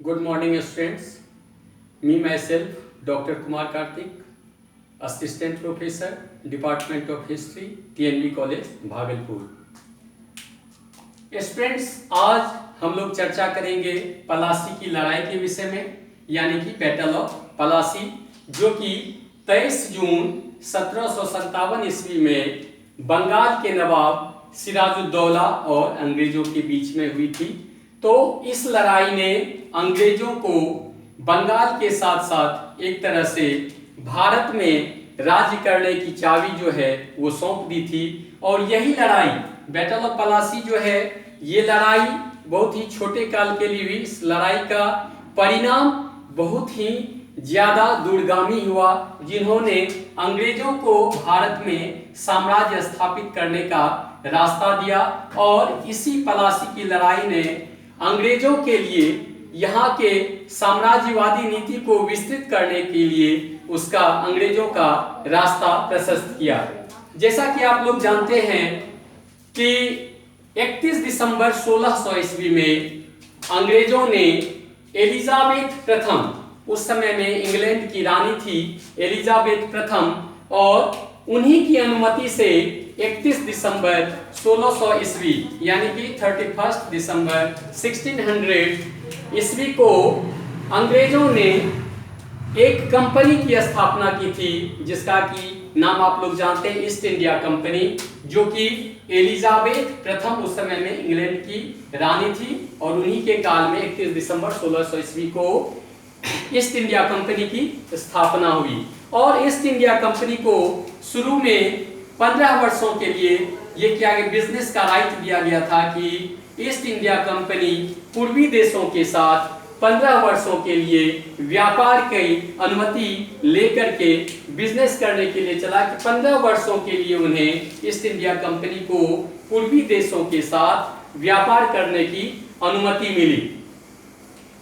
Good morning, students. Me myself, Dr. Kumar Karthik, Assistant Professor, Department of History, TNB College, Bhagalpur. Students, आज हम लोग चर्चा करेंगे पलासी की लड़ाई के विषय में, यानी कि बैटल ऑफ पलासी, जो कि 23 जून 1757 ईस्वी में बंगाल के नवाब सिराजुद्दौला और अंग्रेजों के बीच में हुई थी। तो इस लड़ाई ने अंग्रेजों को बंगाल के साथ साथ एक तरह से भारत में राज्य करने की चाबी जो है वो सौंप दी थी। और यही लड़ाई बैटल ऑफ पलासी जो है, ये लड़ाई बहुत ही छोटे काल के लिए हुई। इस लड़ाई का परिणाम बहुत ही ज्यादा दूरगामी हुआ, जिन्होंने अंग्रेजों को भारत में साम्राज्य स्थापित करने का रास्ता दिया। और इसी पलासी की लड़ाई ने अंग्रेजों के लिए यहाँ के साम्राज्यवादी नीति को विस्तृत करने के लिए उसका अंग्रेजों का रास्ता प्रशस्त किया। जैसा कि आप लोग जानते हैं कि 31 दिसंबर 1600 ईस्वी में अंग्रेजों ने एलिजाबेथ प्रथम, उस समय में इंग्लैंड की रानी थी एलिजाबेथ प्रथम, और उन्हीं की अनुमति से 31 दिसंबर 1600 ईस्वी यानी कि 31 दिसंबर 1600 ईस्वी को अंग्रेजों ने एक कंपनी की स्थापना की थी, जिसका कि नाम आप लोग जानते हैं, ईस्ट इंडिया कंपनी, जो कि एलिजाबेथ प्रथम उस समय में इंग्लैंड की रानी थी। और उन्हीं के काल में 31 दिसंबर 1600 ईस्वी को ईस्ट इंडिया कंपनी की स्थापना हुई। और ईस्ट इंडिया कंपनी को शुरू में 15 वर्षों के लिए ये किया गया, बिजनेस का राइट दिया गया था कि ईस्ट इंडिया कंपनी पूर्वी देशों के साथ 15 वर्षों के लिए व्यापार की अनुमति लेकर के बिजनेस करने के लिए चला, कि 15 वर्षों के लिए उन्हें ईस्ट इंडिया कंपनी को पूर्वी देशों के साथ व्यापार करने की अनुमति मिली।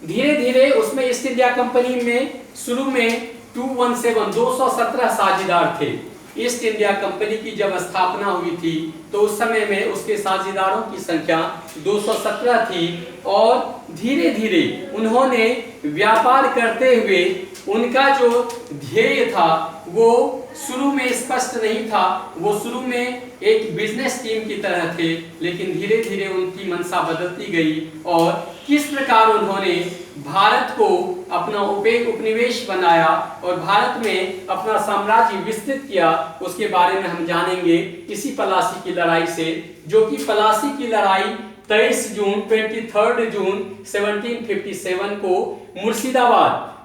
धीरे धीरे उसमें ईस्ट इंडिया कंपनी में शुरू में 217 साझेदार थे। ईस्ट इंडिया कंपनी की जब स्थापना हुई थी तो उस समय में उसके साझेदारों की संख्या 217 थी। और धीरे धीरे उन्होंने व्यापार करते हुए, उनका जो ध्येय था वो शुरू में स्पष्ट नहीं था, वो शुरू में एक बिजनेस टीम की तरह थे, लेकिन धीरे धीरे उनकी मंशा बदलती गई। और किस प्रकार उन्होंने भारत को अपना उपनिवेश बनाया और भारत में अपना साम्राज्य विस्तृत किया, उसके बारे में हम जानेंगे इसी पलासी की लड़ाई से, जो कि पलासी की लड़ाई 23 जून 23 जून 1757 को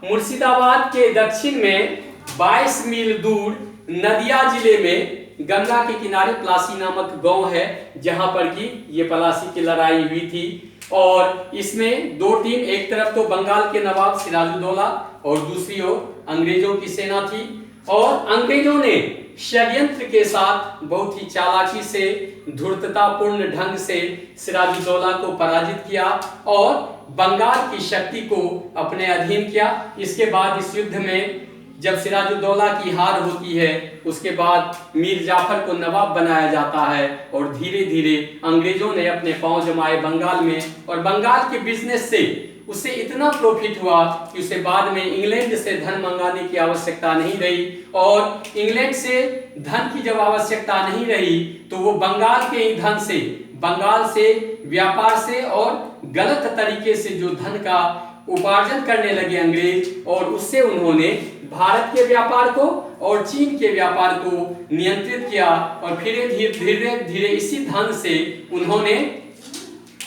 मुर्शिदाबाद के दक्षिण में 22 मील दूर नदिया जिले में गंगा के किनारे पलासी नामक गांव है, जहां पर कि ये पलासी की लड़ाई हुई थी। और इसमें दो टीम, एक तरफ तो बंगाल के नवाब सिराजुद्दौला और दूसरी ओर अंग्रेजों की सेना थी। और अंग्रेजों ने षड्यंत्र के साथ बहुत ही चालाकी से, धूर्ततापूर्ण ढंग से सिराजुद्दौला को पराजित किया और बंगाल की शक्ति को अपने अधीन किया। इसके बाद इस युद्ध में जब सिराजुद्दौला की हार होती है, उसके बाद मीर जाफर को नवाब बनाया जाता है। और धीरे धीरे अंग्रेजों ने अपने पांव जमाए बंगाल में, और बंगाल के बिजनेस से उसे इतना प्रॉफिट हुआ कि उसे बाद में इंग्लैंड से धन मंगाने की आवश्यकता नहीं रही। और इंग्लैंड से धन की जब आवश्यकता नहीं रही तो वो बंगाल के ही धन से, बंगाल से व्यापार से और गलत तरीके से जो धन का उपार्जन करने लगे अंग्रेज, और उससे उन्होंने भारत के व्यापार को और चीन के व्यापार को नियंत्रित किया। और फिर धीरे धीरे इसी धन से उन्होंने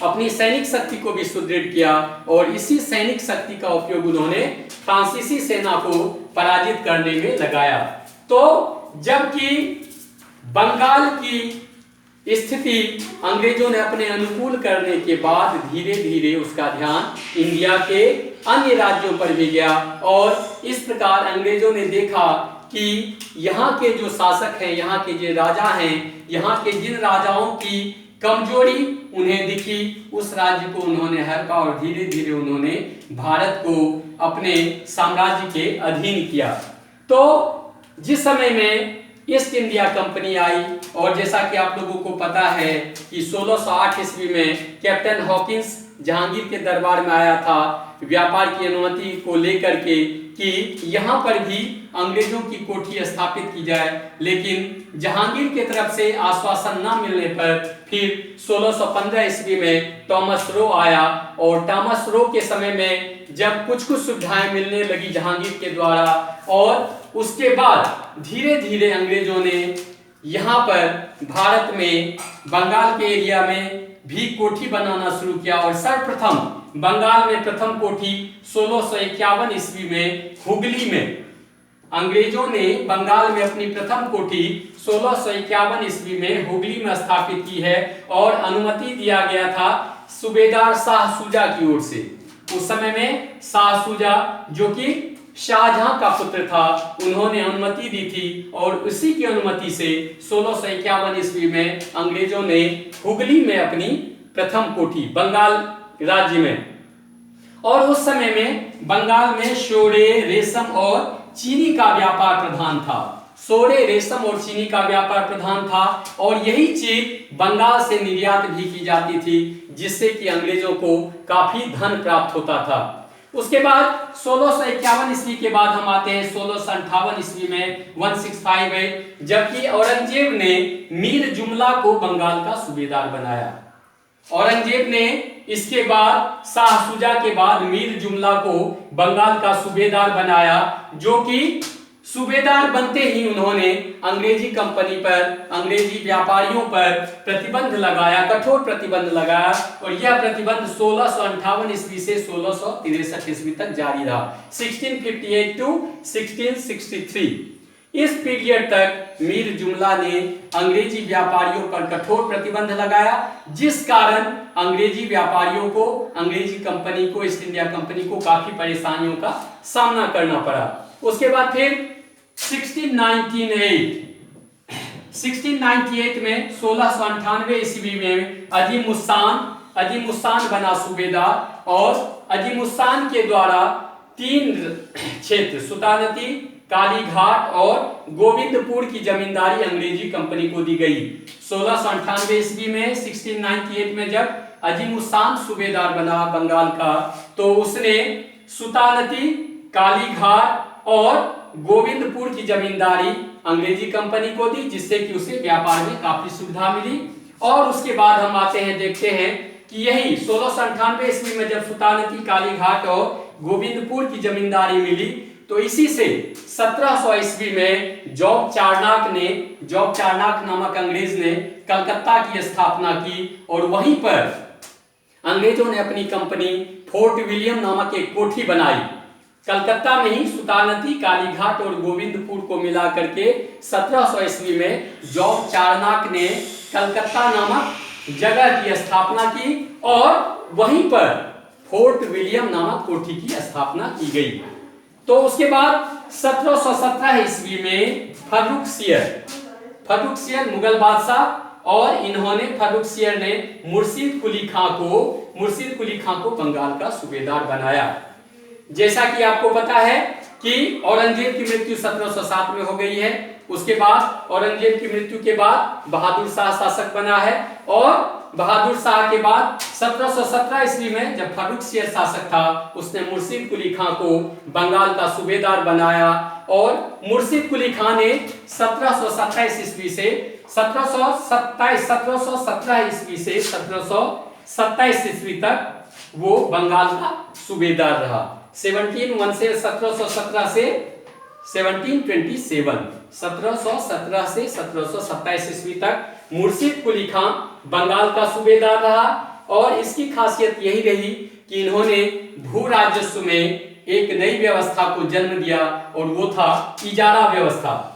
अपनी सैनिक शक्ति को भी सुदृढ़ किया, और इसी सैनिक शक्ति का उपयोग उन्होंने फ्रांसीसी सेना को पराजित करने में लगाया। तो जबकि बंगाल की स्थिति अंग्रेजों ने अपने अनुकूल करने के बाद धीरे धीरे उसका ध्यान इंडिया के अन्य राज्यों पर भी गया। और इस प्रकार अंग्रेजों ने देखा कि यहाँ के जो शासक हैं, यहाँ के जो राजा हैं, यहाँ के जिन राजाओं की कमजोरी उन्हें दिखी, उस राज्य को उन्होंने हरपा और धीरे धीरे उन्होंने भारत को अपने साम्राज्य के अधीन किया। तो जिस समय में ईस्ट इंडिया कंपनी आई, और जैसा कि आप लोगों को पता है कि 1608 ईस्वी में कैप्टन हॉकिंस जहांगीर के दरबार में आया था व्यापार की अनुमति को लेकर के कि यहाँ पर भी अंग्रेजों की कोठी स्थापित की जाए, लेकिन जहांगीर की तरफ से आश्वासन न मिलने पर फिर 1615 ईस्वी में थॉमस रो आया और थॉमस रो के समय में जब कुछ सुविधाएं मिलने लगी जहांगीर के द्वारा, और उसके बाद धीरे धीरे अंग्रेजों ने यहाँ पर भारत में बंगाल के एरिया में भी कोठी बनाना शुरू किया और सर्वप्रथम बंगाल में प्रथम कोठी 1651 ईस्वी में हुगली में अंग्रेजों ने बंगाल में अपनी प्रथम कोठी 1651 ईस्वी में हुगली में स्थापित की है और अनुमति दिया गया था सूबेदार शाह शुजा की ओर से। उस समय में शाह शुजा जो कि शाहजहां का पुत्र था, उन्होंने अनुमति दी थी और उसी की अनुमति से 1651 ईस्वी में अंग्रेजों ने हुगली में अपनी प्रथम कोठी बंगाल राज्य में, और उस समय में बंगाल में सोरे, रेशम और चीनी का व्यापार प्रधान था। सोरे, रेशम और चीनी का व्यापार प्रधान था और यही चीज बंगाल से निर्यात भी की जाती थी, जिससे कि अंग्रेजों को काफी धन प्राप्त होता था। उसके बाद 1651 ईस्वी के बाद हम आते हैं 1658 ईस्वी में 1658, जबकि औरंगजेब ने मीर जुमला को बंगाल का सूबेदार बनाया। औरंगजेब ने इसके बाद शाह शुजा के बाद मीर जुमला को बंगाल का सूबेदार बनाया, जो कि सूबेदार बनते ही उन्होंने अंग्रेजी कंपनी पर, अंग्रेजी व्यापारियों पर प्रतिबंध लगाया, कठोर प्रतिबंध लगाया, और यह प्रतिबंध 1658 ईस्वी से 1663 ईस्वी तक जारी रहा, 1658 टू 1663। इस पीरियड तक मीर जुमला ने अंग्रेजी व्यापारियों पर कठोर प्रतिबंध लगाया, जिस कारण अंग्रेजी व्यापारियों को, अंग्रेजी कंपनी को, ईस्ट इंडिया कंपनी को काफी परेशानियों का सामना करना पड़ा। उसके बाद फिर 1698 में 1698 ईस्वी में अजीम उस्सान बना सूबेदार, और अजीम उस्सान के द्वारा 3 क्षेत्र सुल्तानती, कालीघाट और गोविंदपुर की जमींदारी अंग्रेजी कंपनी को दी गई। 1698 ईस्वी में 1698 में जब अजीम उस्सान सूबेदार बना बंगाल का, तो उसने सुल्तानती, कालीघाट और गोविंदपुर की जमींदारी अंग्रेजी कंपनी को दी, जिससे कि उसे व्यापार में काफी सुविधा मिली। और उसके बाद हम आते हैं, देखते हैं कि यही 1698 ईस्वी में जब सुल्तानती, कालीघाट और गोविंदपुर की जमींदारी मिली, तो इसी से 1700 ईस्वी में जॉब चार्नाक नामक अंग्रेज ने कलकत्ता की स्थापना की, और वहीं पर अंग्रेजों ने अपनी कंपनी फोर्ट विलियम नामक एक कोठी बनाई। कलकत्ता में ही सुल्तानती, कालीघाट और गोविंदपुर को मिला करके 1700 ईस्वी में जॉब चार्नाक ने कलकत्ता नामक जगह की स्थापना की, और वहीं पर फोर्ट विलियम नामक कोठी की स्थापना की गई। तो उसके बाद 1717 ईस्वी में फर्रुख सियर मुगल बादशाह, और इन्होंने फर्रुख सियर ने मुर्शिद कुली खां को बंगाल का सूबेदार बनाया। जैसा कि आपको पता है कि औरंगजेब की मृत्यु 1707 में हो गई है। उसके बाद औरंगजेब की मृत्यु के बाद बहादुर शाह शासक बना है, और बहादुर शाह के बाद 1717 ईस्वी में जब फर्रुख सियर शासक था, उसने मुर्शिद कुली खां को बंगाल का सूबेदार बनाया, और मुर्शिद कुली खां ने 1727 ईस्वी से 1727 ईस्वी तक वो बंगाल का सूबेदार रहा। 1717 से 1727 ईस्वी तक मुर्शिद कुली खां बंगाल का सूबेदार रहा, और इसकी खासियत यही रही कि इन्होंने भू राजस्व में एक नई व्यवस्था को जन्म दिया, और वो था इजारा व्यवस्था।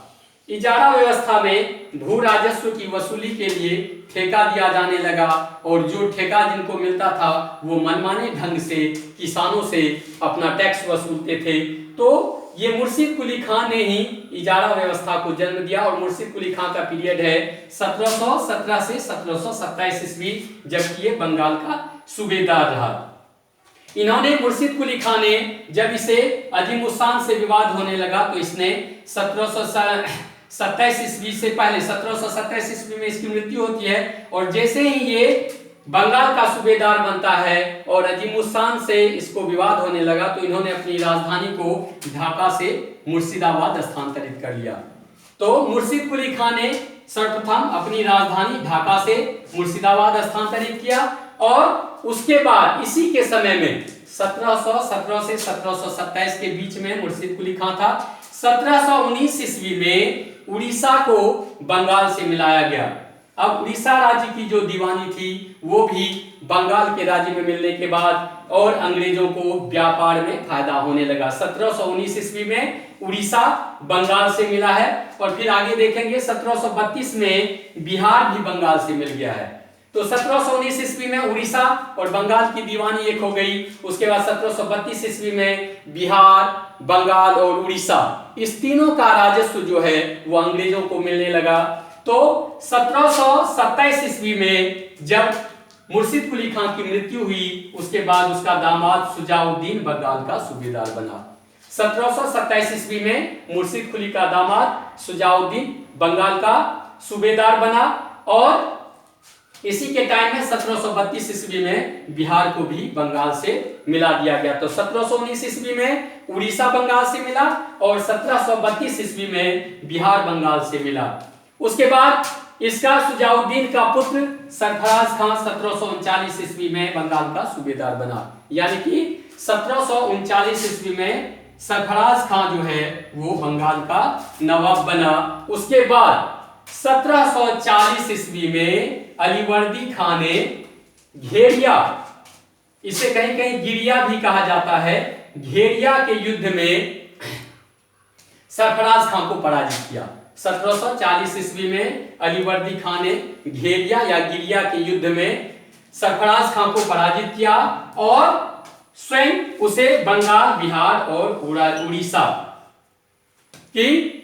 इजारा व्यवस्था में भू राजस्व की वसूली के लिए ठेका दिया जाने लगा, और जो ठेका जिनको मिलता था वो मनमाने ढंग से किसानों से अपना टैक्स वसूलते थे। तो ये मुर्शिद कुली खां ने ही इजारा व्यवस्था को जन्म दिया, और मुर्शिद कुली खां का पीरियड है 1717 से 1727 ईस्वी, जबकि ये बंगाल का सूबेदार रहा। इन्होंने मुर्शिद कुली खां ने, जब इसे अजीम उस्सान से विवाद होने लगा, तो इसने 1727 ईस्वी से पहले 1727 ईस्वी में इसकी मृत्यु होती है, और जैसे ही ये बंगाल का सूबेदार बनता है और अजीमुस्तान से इसको विवाद होने लगा, तो इन्होंने अपनी राजधानी को ढाका से मुर्शिदाबाद स्थानांतरित कर लिया। तो मुर्शिद कुली खान ने सर्वप्रथम अपनी राजधानी ढाका से मुर्शिदाबाद स्थानांतरित किया और उसके बाद इसी के समय में 1717 से 1727 के बीच में मुर्शिद कुली खान था। 1719 ईस्वी में उड़ीसा को बंगाल से मिलाया गया। अब उड़ीसा राज्य की जो दीवानी थी वो भी बंगाल के राज्य में मिलने के बाद और अंग्रेजों को व्यापार में फायदा होने लगा। 1719 ईस्वी में उड़ीसा बंगाल से मिला है और फिर आगे देखेंगे 1732 में बिहार भी बंगाल से मिल गया है। तो 1719 ईस्वी में उड़ीसा और बंगाल की दीवानी एक हो गई। उसके बाद 1732 ईस्वी में बिहार, बंगाल और उड़ीसा, इस तीनों का राजस्व जो है वो अंग्रेजों को मिलने लगा। तो 1727 ईस्वी में जब मुर्शिद कुली खान की मृत्यु हुई, उसके बाद उसका दामाद शुजाउद्दीन बंगाल का सूबेदार बना। 1727 ईस्वी में मुर्शिद कुली का दामाद शुजाउद्दीन बंगाल का सूबेदार बना और इसी के टाइम में 1732 ईस्वी में बिहार को भी बंगाल से मिला दिया गया। तो 1719 ईस्वी में उड़ीसा बंगाल से मिला और 1732 ईस्वी में बिहार बंगाल से मिला। उसके बाद इसका शुजाउद्दीन का पुत्र सरफराज खान 1739 ईस्वी में बंगाल का सूबेदार बना, यानी कि 1739 ईस्वी में सरफराज खान जो है वो बंगाल का नवाब बना। उसके बाद 1740 ईस्वी में अलीवर्दी खान ने घेरिया, इसे कहीं कहीं गिरिया भी कहा जाता है, घेरिया के युद्ध में सरफराज खान को पराजित किया। 1740 ईस्वी में अलीवर्दी खान ने घेरिया या गिरिया के युद्ध में सरफराज खान को पराजित किया और स्वयं उसे बंगाल, बिहार और उड़ीसा की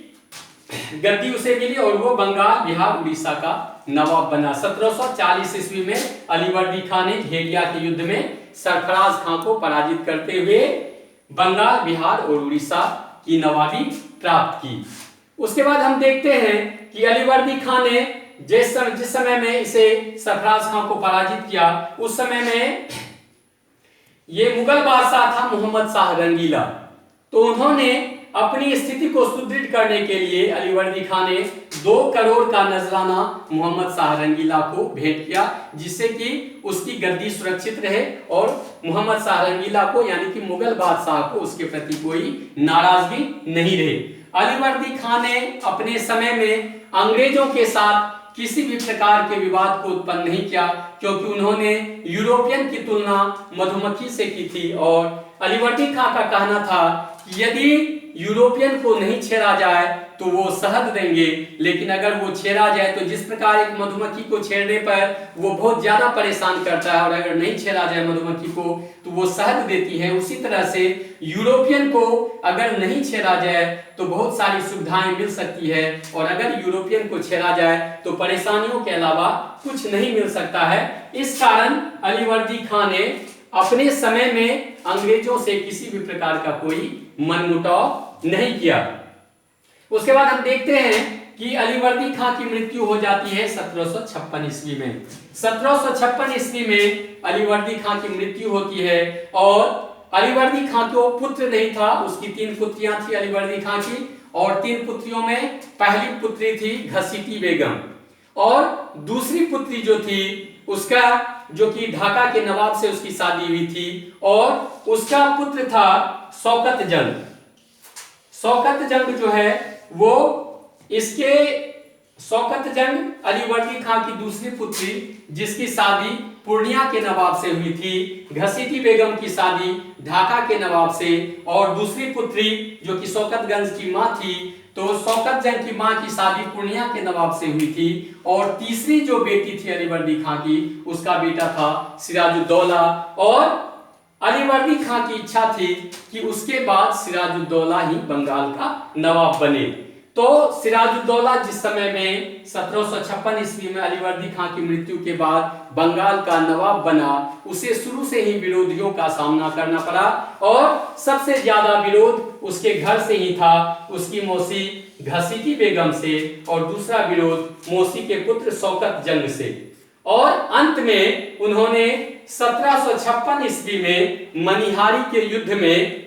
गद्दी उसे मिली और वो बंगाल, बिहार, उड़ीसा का नवाब बना। 1740 ईस्वी में अलीवर्दी खान ने घेरिया के युद्ध में सरफराज खान को पराजित करते हुए बंगाल, बिहार और उड़ीसा की नवाबी प्राप्त की। उसके बाद हम देखते हैं कि अलीवर्दी खान ने जिस समय में इसे सरफराज खान को पराजित किया, उस समय में ये मुगल बादशाह था मोहम्मद शाह रंगीला। तो उन्होंने अपनी स्थिति को सुदृढ़ करने के लिए अलीवर्दी खान ने 2 करोड़ का नजराना मोहम्मद शाह रंगीला को भेंट किया, जिससे कि उसकी गद्दी सुरक्षित रहे और मोहम्मद शाह रंगीला को यानी कि मुगल बादशाह को उसके प्रति कोई नाराजगी नहीं रहे। अलीवर्दी खान ने अपने समय में अंग्रेजों के साथ किसी भी प्रकार के विवाद को उत्पन्न नहीं किया, क्योंकि उन्होंने यूरोपियन की तुलना मधुमक्खी से की थी और अलीवर्दी खान का कहना था कि यदि यूरोपियन को नहीं छेड़ा जाए तो वो शहद देंगे, लेकिन अगर वो छेड़ा जाए तो जिस प्रकार एक मधुमक्खी को छेड़ने पर वो बहुत ज्यादा परेशान करता है और अगर नहीं छेड़ा जाए मधुमक्खी को तो वो शहद देती है, उसी तरह से यूरोपियन को अगर नहीं छेड़ा जाए तो बहुत सारी सुविधाएं मिल सकती है और अगर यूरोपियन को छेड़ा जाए तो परेशानियों के अलावा कुछ नहीं मिल सकता है। इस कारण अलीवर्दी खान ने अपने समय में अंग्रेजों से किसी भी प्रकार का कोई मनमुटाव नहीं किया। उसके बाद हम देखते हैं कि अलीवर्दी खान की मृत्यु हो जाती है 1756 ईस्वी में। 1756 ईस्वी में अलीवर्दी खान की मृत्यु होती है और अलीवर्दी खान को पुत्र नहीं था, उसकी 3 पुत्रियां थी अलीवर्दी खान की और 3 पुत्रियों में पहली पुत्री थी घसीटी बेगम और दूसरी पुत्री जो थी उसका जो कि ढाका के नवाब से उसकी शादी हुई थी और उसका पुत्र था शौकत जंग। शौकत जंग जो है वो इसके शौकत जंग अलीवर्दी खान की दूसरी पुत्री जिसकी शादी पूर्णिया के नवाब से हुई थी, घसीटी बेगम की शादी ढाका के नवाब से और दूसरी पुत्री जो कि शौकतगंज की मां थी तो शौकत जंग की मां की शादी पूर्णिया के नवाब से हुई थी और तीसरी जो बेटी थी अलीवर्दी खान की उसका बेटा था सिराजुद्दौला और अलीवर्दी खान की इच्छा थी कि उसके बाद सिराजुद्दौला ही बंगाल का नवाब बने। तो सिराजुद्दौला जिस समय में 1756 ईस्वी में अलीवर्दी खान की मृत्यु के बाद बंगाल का नवाब बना, उसे शुरू से ही विरोधियों का सामना करना पड़ा और सबसे ज्यादा विरोध उसके घर से ही था, उसकी मौसी घसीटी बेगम से और दूसरा विरोध मौसी के पुत्र शौकत जंग से। और अंत में उन्होंने 1756 ईस्वी में मनिहारी के युद्ध में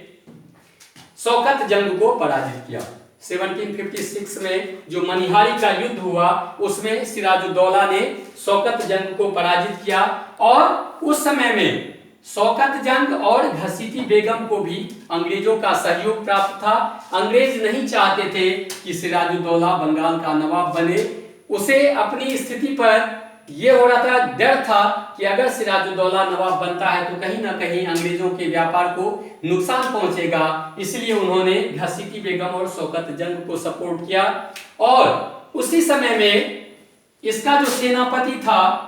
शौकत जंग को पराजित किया। 1756 में जो मनिहारी का युद्ध हुआ उसमें सिराजुद्दौला ने शौकत जंग को पराजित किया और उस समय में शौकत जंग और घसीटी बेगम को भी अंग्रेजों का सहयोग प्राप्त था। अंग्रेज नहीं चाहते थे कि सिराजुद्दौला बंगाल का नवाब बने। उसे अपनी स्थिति पर यह हो रहा था, डर था कि अगर सिराजुद्दौला नवाब बनता है तो कहीं ना कहीं अंग्रेजों के व्यापार को नुकसान पहुंचेगा। इसलिए उन्होंने घसीटी बेगम और शौकत जंग को सपोर्ट किया। और उसी समय में इसका जो सेनापति था,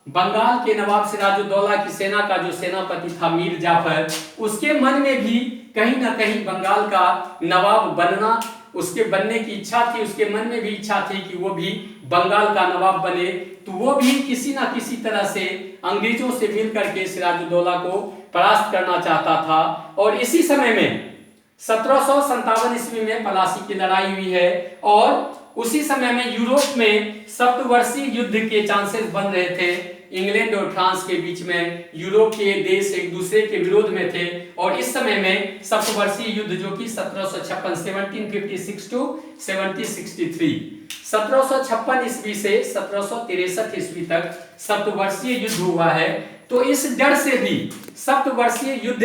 बंगाल के नवाब सिराजुद्दौला की सेना का जो सेनापति था मीर जाफर, उसके मन में भी कहीं ना कहीं बंगाल का नवाब बनना, उसके बनने की इच्छा थी। उसके मन में भी इच्छा थी कि वो भी बंगाल का नवाब बने। तो वो भी किसी ना किसी तरह से अंग्रेजों से मिलकर के सिराजुद्दौला को परास्त करना चाहता था। और इसी समय में 1757 ईस्वी में पलासी की लड़ाई हुई है और उसी समय में यूरोप में सप्तवर्षीय युद्ध के चांसेस बन रहे थे। इंग्लैंड और फ्रांस के बीच में यूरोप के देश एक दूसरे के विरोध में थे और इस समय में सप्तवर्षीय युद्ध जो कि 1756 टू 1763 1756 ईस्वी से 1763 ईस्वी तक सप्तवर्षीय युद्ध हुआ है। तो इस डर से भी, सप्तवर्षीय युद्ध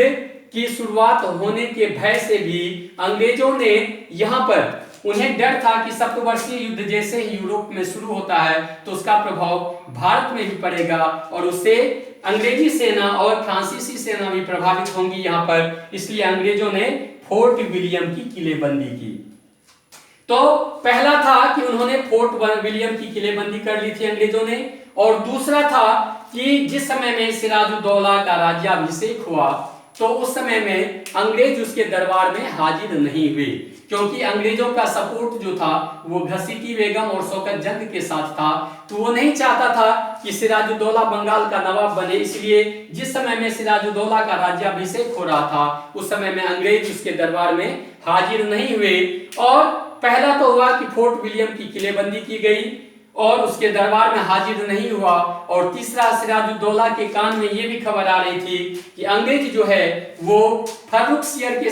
की शुरुआत होने के भय से भी अंग्रेजों ने यहाँ पर, उन्हें डर था कि सप्तवर्षीय युद्ध जैसे ही यूरोप में शुरू होता है तो उसका प्रभाव भारत में भी पड़ेगा और उससे अंग्रेजी सेना और फ्रांसीसी सेना भी प्रभावित होंगी यहाँ पर। इसलिए अंग्रेजों ने फोर्ट विलियम की किलेबंदी की। तो पहला था कि उन्होंने फोर्ट विलियम की किलेबंदी कर ली थी अंग्रेजों ने, और दूसरा था कि जिस समय में सिराजुद्दौला का राज्याभिषेक हुआ तो उस समय में अंग्रेज उसके दरबार में हाजिर नहीं हुए, क्योंकि अंग्रेजों का सपोर्ट जो था वो घसीटी बेगम और शौकत जंग के साथ था। तो वो नहीं चाहता था कि सिराजुद्दौला बंगाल का नवाब बने। इसलिए जिस समय में सिराजुद्दौला का राज्याभिषेक हो रहा था उस समय में अंग्रेज उसके दरबार में हाजिर नहीं हुए। और पहला तो हुआ कि फोर्ट विलियम की किलेबंदी की गई और उसके दरबार में हाजिर नहीं हुआ। और तीसरा, सिराजुद्दौला के कान में ये भी खबर आ रही थी कि अंग्रेज जो है वो फर्रुखसियर के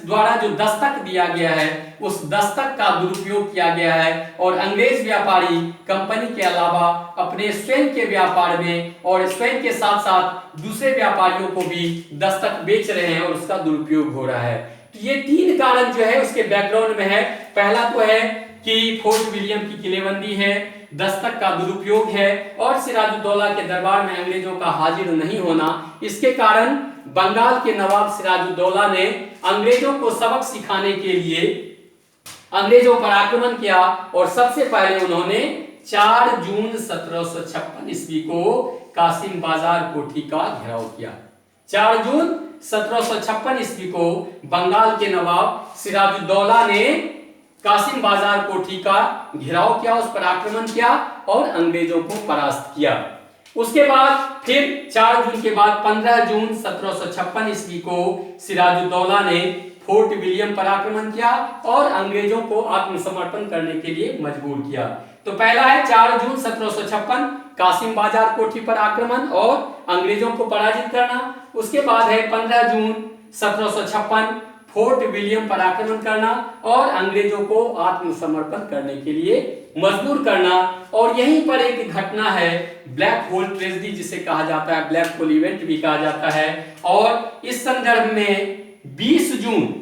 द्वारा जो दस्तक दिया गया है उस दस्तक का दुरुपयोग किया गया है और अंग्रेज व्यापारी कंपनी के अलावा अपने स्वयं के व्यापार में और स्वयं के साथ साथ दूसरे व्यापारियों को भी दस्तक बेच रहे हैं और उसका दुरुपयोग हो रहा है। तो ये तीन कारण जो है उसके बैकग्राउंड में है। पहला तो है कि फोर्ट विलियम की किलेबंदी है, दस्तक का दुरुपयोग है और सिराजुद्दौला के दरबार में अंग्रेजों का हाजिर नहीं होना। इसके कारण बंगाल के नवाब सिराजुद्दौला ने अंग्रेजों को सबक सिखाने के लिए अंग्रेजों पर आक्रमण किया और सबसे पहले उन्होंने 4 जून 1756 ईस्वी को कासिम बाजार कोठी का घेराव किया। 4 जून 1756 ईस्वी को बंगाल के नवाब सिराजुद्दौला ने कासिम बाजार कोठी का घेराव किया, उस पर आक्रमण किया और अंग्रेजों को परास्त किया। उसके बाद फिर 4 जून के बाद 15 जून 1756 ईस्वी को सिराजुद्दौला ने फोर्ट विलियम पर आक्रमण किया और अंग्रेजों को आत्मसमर्पण करने के लिए मजबूर किया। तो पहला है 4 जून 1756 कासिम बाजार कोठी पर आक्रमण और अंग्रेजों को पराजित करना। उसके बाद है 15 जून 1756 फोर्ट विलियम पर आक्रमण करना और अंग्रेजों को आत्मसमर्पण करने के लिए मजबूर करना। और यहीं पर एक घटना है ब्लैक होल ट्रेजेडी जिसे कहा जाता है, ब्लैक होल इवेंट भी कहा जाता है। और इस संदर्भ में 20 जून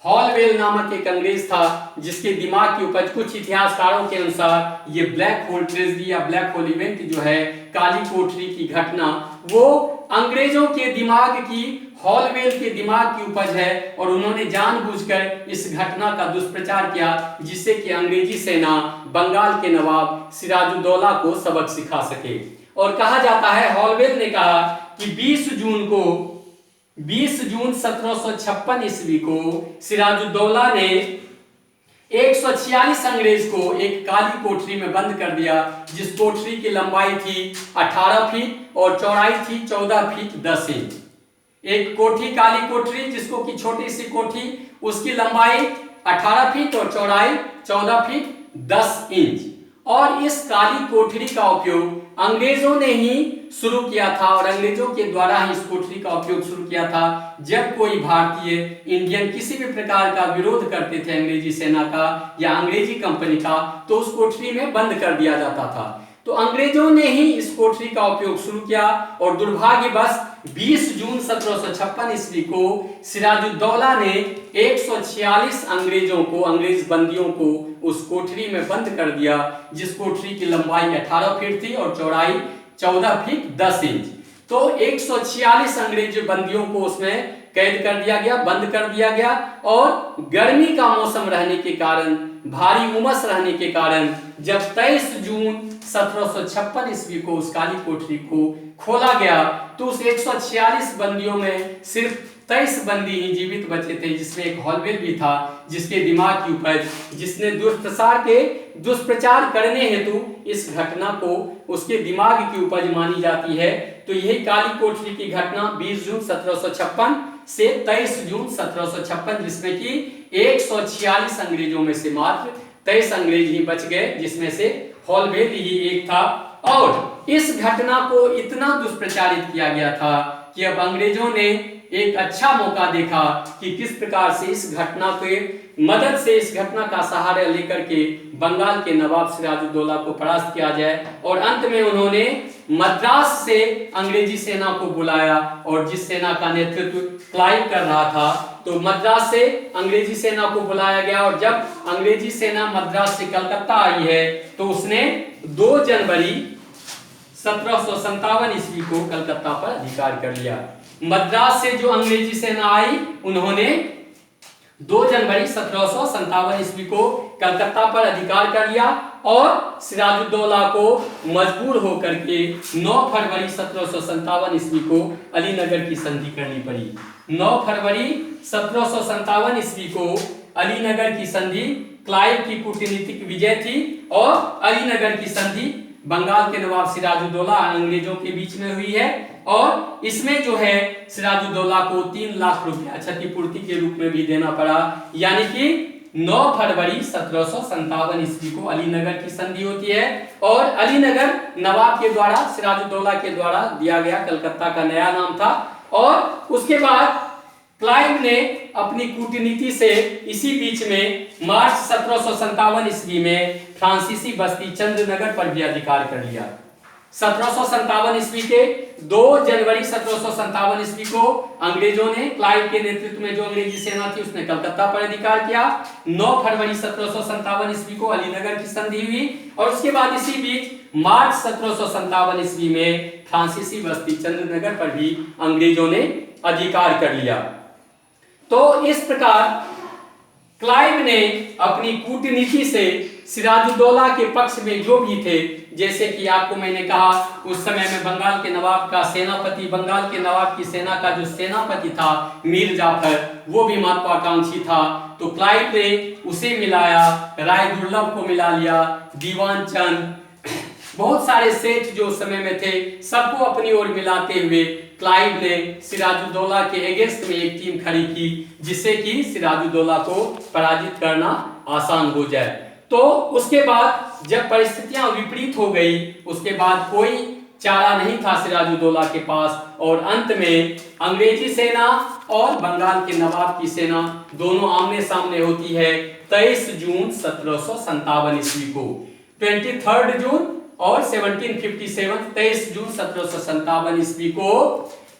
हॉलवेल नामक एक अंग्रेज था जिसके दिमाग की उपज, कुछ इतिहासकारों के अनुसार ये ब्लैक होल ट्रेजेडी या ब्लैक होल इवेंट जो है, काली कोठरी की घटना, वो अंग्रेजों के दिमाग की, हॉलवेल के दिमाग की उपज है और उन्होंने जानबूझकर इस घटना का दुष्प्रचार किया जिससे कि अंग्रेजी सेना बंगाल के नवाब सिराजुद्दौला को सबक सिखा सके। और कहा जाता है, हॉलवेल ने कहा कि 20 जून 1756 ईस्वी को सिराजुद्दौला ने 146 अंग्रेज को एक काली कोठरी में बंद कर दिया, जिस कोठरी की लंबाई थी 18 फीट और चौड़ाई थी 14 फीट 10 इंच। एक कोठी, काली कोठरी जिसको की छोटी सी कोठी, उसकी लंबाई 18 फीट और चौड़ाई 14 फीट 10 इंच। और इस काली कोठरी का उपयोग अंग्रेजों ने ही शुरू किया था और अंग्रेजों के द्वारा ही इस कोठरी का उपयोग शुरू किया था। जब कोई भारतीय इंडियन किसी भी प्रकार का विरोध करते थे अंग्रेजी सेना का या अंग्रेजी कंपनी का, तो उस कोठरी में बंद कर दिया जाता था। तो अंग्रेजों ने ही इस कोठरी का उपयोग शुरू किया और दुर्भाग्यवश 20 जून 1756 ईस्वी को सिराजुद्दौला ने 146 अंग्रेजों को, अंग्रेज बंदियों को उस कोठरी में बंद कर दिया, जिस कोठरी की लंबाई 18 फीट थी और चौड़ाई 14 फीट 10 इंच। तो 146 अंग्रेज बंदियों को उसमें कैद कर दिया गया, बंद कर दिया गया और गर्मी का मौसम रहने के कारण, भारी उमस रहने के कारण जब 23 जून 1756 ईस्वी को उस काली कोठरी को खोला गया तो उस 146 बंदियों में सिर्फ 23 बंदी ही जीवित बचे थे, जिसमें एक हॉलवेल भी था जिसके दिमाग की उपज, जिसने दुष्प्रचार करने हेतु इस घटना को उसके दिमाग की उपज मानी जाती है। तो यही काली कोठरी की घटना 20 जून 1756 से 23 जून 1756, जिसमें कि 146 अंग्रेजों में से मात्र 23 अंग्रेज ही बच गए, जिसमें से हॉलवेल ही एक था। और इस घटना को इतना दुष्प्रचारित किया गया था कि अब अंग्रेजों ने एक अच्छा मौका देखा कि किस प्रकार से इस घटना के मदद से, इस घटना का सहारा लेकर के बंगाल के नवाब सिराजुद्दौला को परास्त किया जाए। और अंत में उन्होंने मद्रास से अंग्रेजी सेना को बुलाया और जिस सेना का नेतृत्व क्लाइव कर रहा था, तो मद्रास से अंग्रेजी सेना को बुलाया गया। और जब अंग्रेजी सेना मद्रास से कलकत्ता आई है तो उसने 2 जनवरी 1757 ईस्वी को कलकत्ता पर अधिकार कर लिया। मद्रास से जो अंग्रेजी सेना आई उन्होंने 2 जनवरी 1757 ईस्वी को कलकत्ता पर अधिकार कर लिया और सिराजुद्दौला को मजबूर होकर के 9 फरवरी 1757 ईस्वी को अलीनगर की संधि करनी पड़ी। 9 फरवरी 1757 ईस्वी को अलीनगर की संधि क्लाइव की कूटनीतिक विजय थी और अलीनगर की संधि बंगाल के नवाब सिराजुद्दौला अंग्रेजों के बीच में हुई है। और इसमें जो है सिराजुद्दौला को 3 लाख रुपया क्षतिपूर्ति के रूप में भी देना पड़ा, यानी कि 9 फरवरी 1757 ईस्वी को अलीनगर की संधि होती है और अलीनगर नवाब के द्वारा, सिराजुद्दौला के द्वारा दिया गया कलकत्ता का नया नाम था। और उसके बाद क्लाइव ने अपनी कूटनीति से इसी बीच में मार्च 1757 ईस्वी में फ्रांसीसी बस्ती चंद्रनगर पर भी अधिकार कर लिया। 1757 ईस्वी के 2 जनवरी 1757 ईस्वी को अंग्रेजों ने, क्लाइव के नेतृत्व में जो अंग्रेजी सेना थी उसने कलकत्ता पर अधिकार किया। 9 फरवरी 1757 ईस्वी को अलीनगर की संधि हुई और उसके बाद इसी बीच मार्च 1757 ईस्वी में फ्रांसीसी बस्ती चंद्रनगर पर भी अंग्रेजों ने अधिकार कर लिया। तो इस प्रकार क्लाइव ने अपनी कूटनीति से सिराजुद्दौला के पक्ष में जो भी थे, जैसे कि आपको मैंने कहा उस समय में बंगाल के नवाब का सेनापति, बंगाल के नवाब की सेना का जो सेनापति था मीर जाफर, वो भी महत्वाकांक्षी था। तो क्लाइव ने उसे मिलाया, राय दुर्लभ को मिला लिया, दीवान चंद, बहुत सारे सेठ जो समय में थे, सबको अपनी ओर मिलाते हुए क्लाइव ने सिराजुद्दौला के अगेंस्ट में एक टीम खड़ी की, जिससे कि सिराजुद्दौला को पराजित करना आसान हो जाए। तो उसके बाद जब परिस्थितियां विपरीत हो गई, उसके बाद कोई चारा नहीं था सिराजुद्दौला के पास और अंत में अंग्रेजी सेना और बंगाल के नवाब की सेना दोनों आमने सामने होती है 23 जून 1757 ईस्वी को। 23 जून और 1757, 23 जून 1757 ईस्वी को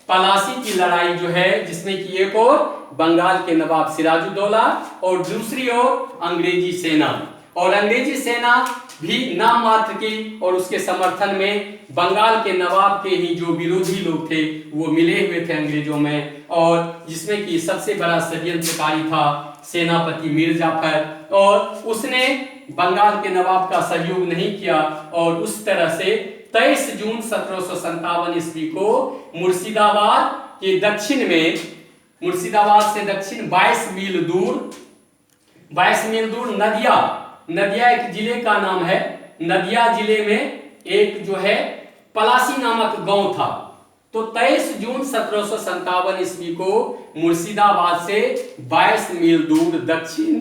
पलासी की लड़ाई जो है, जिसमें कि एक और बंगाल के नवाब सिराजुद्दौला और दूसरी ओर अंग्रेजी सेना, और अंग्रेजी सेना भी नाम मात्र की, और उसके समर्थन में बंगाल के नवाब के ही जो विरोधी लोग थे वो मिले हुए थे अंग्रेजों में, और जिसमें कि सबसे बड़ा षड्यंत्रकारी था सेनापति मीर जाफर, और उसने बंगाल के नवाब का सहयोग नहीं किया और उस तरह से 23 जून 1757 ईस्वी को मुर्शिदाबाद के दक्षिण में, मुर्शिदाबाद से दक्षिण 22 मील दूर नदिया एक जिले का नाम है। नदिया जिले में एक जो है पलासी नामक गांव था। तो 23 जून 1757 ईस्वी को मुर्शिदाबाद से 22 मील दूर दक्षिण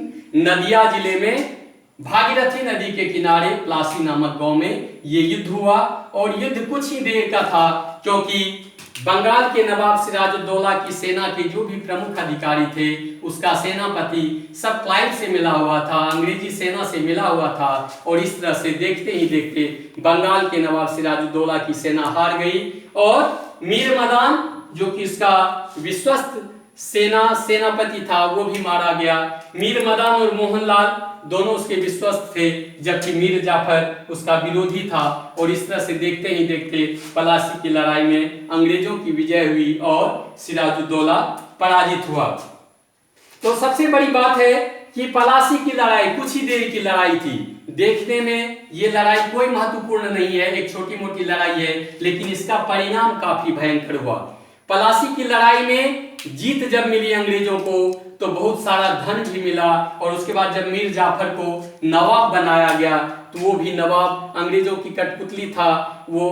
नदिया जिले में भागीरथी नदी के किनारे प्लासी नामक गांव में ये युद्ध हुआ और युद्ध कुछ ही देर का था, क्योंकि बंगाल के नवाब सिराजुद्दौला की सेना के जो भी प्रमुख अधिकारी थे, उसका सेनापति सब क्लाइव से मिला हुआ था, अंग्रेजी सेना से मिला हुआ था, और इस तरह से देखते ही देखते बंगाल के नवाब सिराजुद्दौला की सेना हार गई और मीर मदान जो कि इसका विश्वस्त सेनापति था वो भी मारा गया। मीर मदान और मोहनलाल दोनों उसके विश्वस्त थे, जबकि मीर जाफर उसका विरोधी था, और इस तरह से देखते ही देखते पलासी की लड़ाई में अंग्रेजों की विजय हुई और सिराजुद्दौला पराजित हुआ। तो सबसे बड़ी बात है कि पलासी की लड़ाई कुछ ही देर की लड़ाई थी। देखने में ये लड़ाई कोई महत्वपूर्ण नहीं है, एक छोटी मोटी लड़ाई है, लेकिन इसका परिणाम काफी भयंकर हुआ। पलासी की लड़ाई में जीत जब मिली अंग्रेजों को तो बहुत सारा धन भी मिला, और उसके बाद जब मीर जाफर को नवाब बनाया गया तो वो भी नवाब अंग्रेजों की कठपुतली था, वो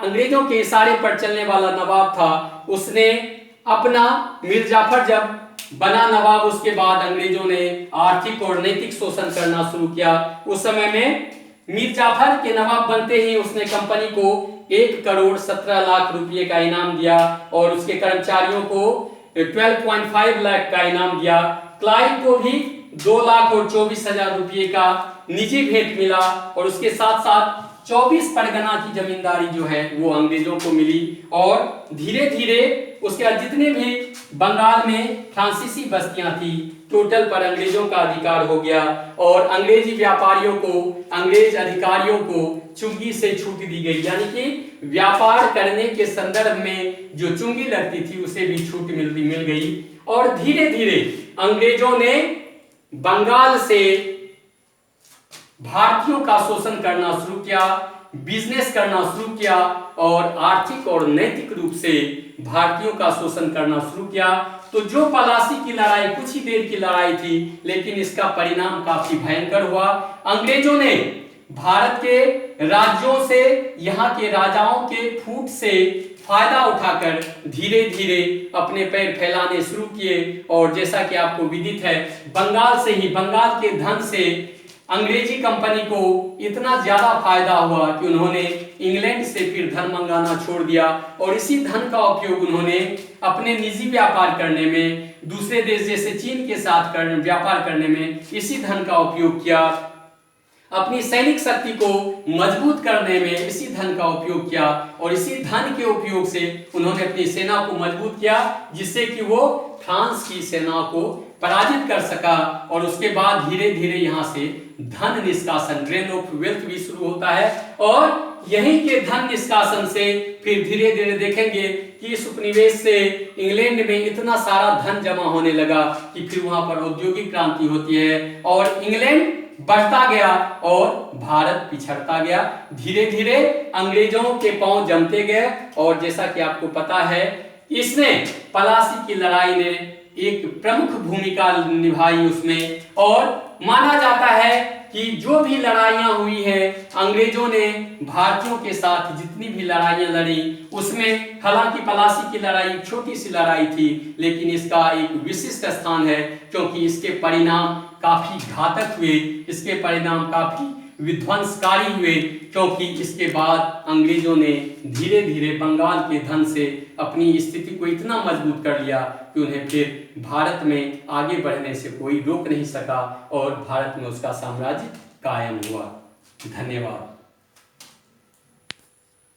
अंग्रेजों के इशारे पर चलने वाला नवाब था। उसने अपना मीर जाफर जब बना नवाब, उसके बाद अंग्रेजों ने आर्थिक और नैतिक शोषण करना शुरू किया। उस समय में मीर जाफर के नवाब बनते ही उसने कंपनी को 1,17,00,000 रुपये का इनाम दिया और उसके कर्मचारियों को 12.5 लाख का इनाम दिया। क्लाइव को भी 2,24,000 रुपये का निजी भेंट मिला, और उसके साथ साथ 24 परगना की जमींदारी जो है वो अंग्रेजों को मिली। और धीरे धीरे उसके बाद जितने भी बंगाल में फ्रांसीसी बस्तियां थी, टोटल पर अंग्रेजों का अधिकार हो गया, और अंग्रेजी व्यापारियों को, अंग्रेज अधिकारियों को चुंगी से छूट दी गई, यानी कि व्यापार करने के संदर्भ में जो चुंगी लगती थी उसे भी छूट मिल गई। और धीरे धीरे अंग्रेजों ने बंगाल से भारतीयों का शोषण करना शुरू किया, बिजनेस करना शुरू किया, और आर्थिक और नैतिक रूप से भारतीयों का शोषण करना शुरू किया। तो जो पलासी की लड़ाई कुछ ही देर की लड़ाई थी, लेकिन इसका परिणाम काफी भयंकर हुआ। अंग्रेजों ने भारत के राज्यों से, यहाँ के राजाओं के फूट से फायदा उठाकर धीरे धीरे अपने पैर फैलाने शुरू किए, और जैसा कि आपको विदित है, बंगाल से ही, बंगाल के धन से अंग्रेजी कंपनी को इतना ज्यादा फायदा हुआ कि उन्होंने इंग्लैंड से फिर धन मंगाना छोड़ दिया, और इसी धन का उपयोग उन्होंने अपने निजी व्यापार करने में, दूसरे देश जैसे चीन के साथ व्यापार करने में इसी धन का उपयोग किया। अपनी सैनिक शक्ति को मजबूत करने में इसी धन का उपयोग किया, और इसी धन के उपयोग से उन्होंने अपनी सेना को मजबूत किया, जिससे कि वो फ्रांस की सेना को पराजित कर सका। और उसके बाद धीरे धीरे यहाँ से धन निष्कासन, ड्रेन ऑफ वेल्थ भी शुरू होता है, और यहीं के धन निष्कासन से फिर धीरे धीरे देखेंगे कि इस उपनिवेश से इंग्लैंड में इतना सारा धन जमा होने लगा कि फिर वहां पर औद्योगिक क्रांति होती है, और इंग्लैंड बढ़ता गया और भारत पिछड़ता गया। धीरे धीरे अंग्रेजों के पांव जमते गए, और जैसा कि आपको पता है, इसने पलासी की लड़ाई ने एक प्रमुख भूमिका निभाई उसमें, और माना जाता है कि जो भी लड़ाइयां हुई हैं, अंग्रेजों ने भारतीयों के साथ जितनी भी लड़ाइयां लड़ी, उसमें हालांकि पलासी की लड़ाई छोटी सी लड़ाई थी, लेकिन इसका एक विशिष्ट स्थान है, क्योंकि इसके परिणाम काफी घातक हुए, इसके परिणाम काफी विध्वंसकारी हुए, क्योंकि इसके बाद अंग्रेजों ने धीरे धीरे बंगाल के धन से अपनी स्थिति को इतना मजबूत कर लिया कि उन्हें फिर भारत में आगे बढ़ने से कोई रोक नहीं सका, और भारत में उसका साम्राज्य कायम हुआ। धन्यवाद।